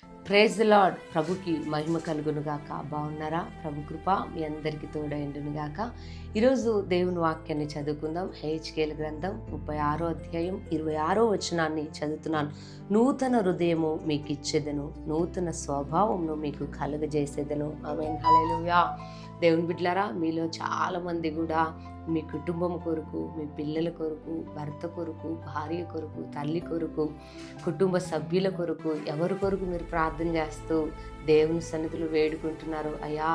Praise the lord. ప్రభుకి మహిమ కలుగును గాక. బాగున్నారా? ప్రభు కృప మీ అందరికీ తోడైండును గాక. ఈరోజు దేవుని వాక్యాన్ని చదువుకుందాం. హెచ్కేల గ్రంథం 36వ అధ్యాయం 26వ వచనాన్ని చదువుతున్నాను. నూతన హృదయము మీకు ఇచ్చేదను, నూతన స్వభావమును మీకు కలుగజేసేదను. ఆమేన్. హల్లెలూయా. దేవుని బిడ్డలారా, మీలో చాలామంది కూడా మీ కుటుంబం కొరకు, మీ పిల్లల కొరకు, భర్త కొరకు, భార్య కొరకు, తల్లి కొరకు, కుటుంబ సభ్యుల కొరకు, ఎవరి కొరకు మీరు ప్రార్థన చేస్తూ దేవుని సన్నిధిలో వేడుకుంటున్నారు. అయ్యా,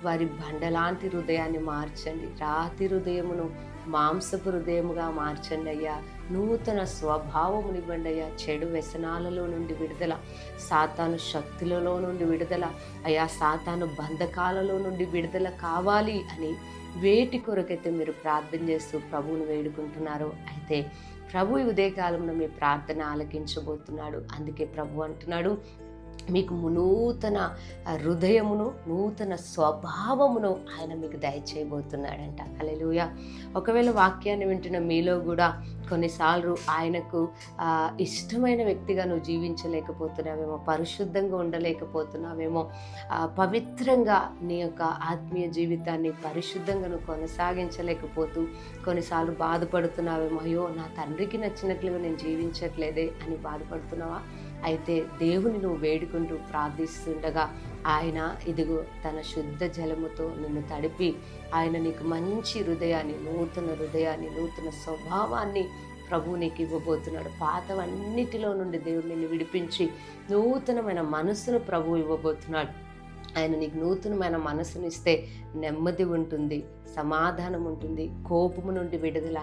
వారి బండలాంటి హృదయాన్ని మార్చండి, రాతి హృదయమును మాంసపు హృదయముగా మార్చండి అయ్యా. నూతన స్వభావమునివ్వండి అయ్యా. చెడు వ్యసనాలలో నుండి విడుదల, సాతాను శక్తులలో నుండి విడుదల అయ్యా, సాతాను బంధకాలలో నుండి విడుదల కావాలి అని వేటి కొరకైతే మీరు ప్రార్థన చేస్తూ ప్రభువును వేడుకుంటున్నారు. అయితే ప్రభు ఈ ఉదయకాలంలో మీ ప్రార్థన ఆలకించబోతున్నాడు. అందుకే ప్రభు అంటున్నాడు, మీకు నూతన హృదయమును, నూతన స్వభావమును ఆయన మీకు దయచేయబోతున్నాడంట. హల్లెలూయా. ఒకవేళ వాక్యాన్ని వింటున్న మీలో కూడా కొన్నిసార్లు ఆయనకు ఇష్టమైన వ్యక్తిగా నువ్వు జీవించలేకపోతున్నావేమో, పరిశుద్ధంగా ఉండలేకపోతున్నావేమో, పవిత్రంగా నీ యొక్క ఆత్మీయ జీవితాన్ని పరిశుద్ధంగా నువ్వు కొనసాగించలేకపోతూ కొన్నిసార్లు బాధపడుతున్నావేమో. అయ్యో, నా తండ్రికి నచ్చినట్లుగా నేను జీవించట్లేదే అని బాధపడుతున్నావా? అయితే దేవుని నువ్వు వేడుకుంటూ ప్రార్థిస్తుండగా ఆయన ఇదిగో తన శుద్ధ జలముతో నిన్ను తడిపి ఆయన నీకు మంచి హృదయాన్ని, నూతన స్వభావాన్ని ప్రభువు నీకు ఇవ్వబోతున్నాడు. పాతవన్నిటిలో నుండి దేవుడు నిన్ను విడిపించి నూతనమైన మనసును ప్రభువు ఇవ్వబోతున్నాడు. ఆయన నీకు నూతనమైన మనసునిస్తే నెమ్మది ఉంటుంది, సమాధానం ఉంటుంది, కోపము నుండి విడుదల,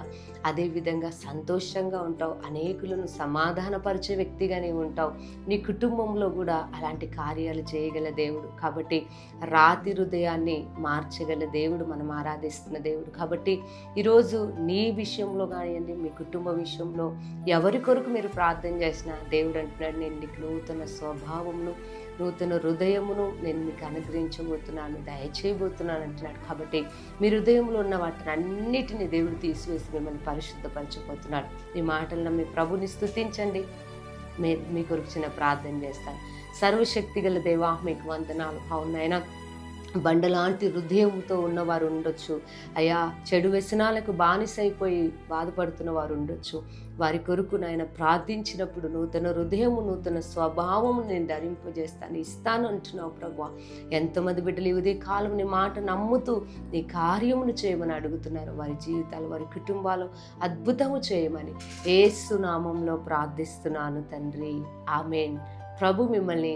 అదేవిధంగా సంతోషంగా ఉంటావు, అనేకులను సమాధానపరిచే వ్యక్తిగా నీవు ఉంటావు. నీ కుటుంబంలో కూడా అలాంటి కార్యాలు చేయగల దేవుడు. కాబట్టి రాతి హృదయాన్ని మార్చగల దేవుడు మనం ఆరాధిస్తున్న దేవుడు. కాబట్టి ఈరోజు నీ విషయంలో కానివ్వండి, మీ కుటుంబ విషయంలో ఎవరి కొరకు మీరు ప్రార్థన చేసినా దేవుడు అంటున్నాడు, నేను నీకు నూతన స్వభావమును, నూతన హృదయమును నేను మీకు అనుగ్రహించబోతున్నాను, దయచేయబోతున్నాను అంటున్నాడు. కాబట్టి మీ హృదయంలో ఉన్న వాటిని అన్నిటిని దేవుడు తీసివేసి మిమ్మల్ని పరిశుద్ధపరచబోతున్నాడు. ఈ మాటలను మీ ప్రభుని స్తుతించండి. మీ కొరకు చిన్న ప్రార్థన చేస్తాను. సర్వశక్తి గల దేవా, మీకు వందనాలు. అవునైనా బండలాంటి హృదయంతో ఉన్నవారు ఉండొచ్చు అయ్యా. చెడు వ్యసనాలకు బానిసైపోయి బాధపడుతున్న వారు ఉండొచ్చు. వారి కొరకు నాయన ప్రార్థించినప్పుడు నూతన హృదయము, నూతన స్వభావము నేను ధరింపజేస్తాను, ఇస్తాను అంటున్నావు ప్రభువా. ఎంతమంది బిడ్డలు ఇదే కాలం నీ మాట నమ్ముతూ నీ కార్యమును చేయమని అడుగుతున్నారు. వారి జీవితాలు, వారి కుటుంబాలు అద్భుతము చేయమని యేసు నామంలో ప్రార్థిస్తున్నాను తండ్రి. ఆమేన్. ప్రభు మిమ్మల్ని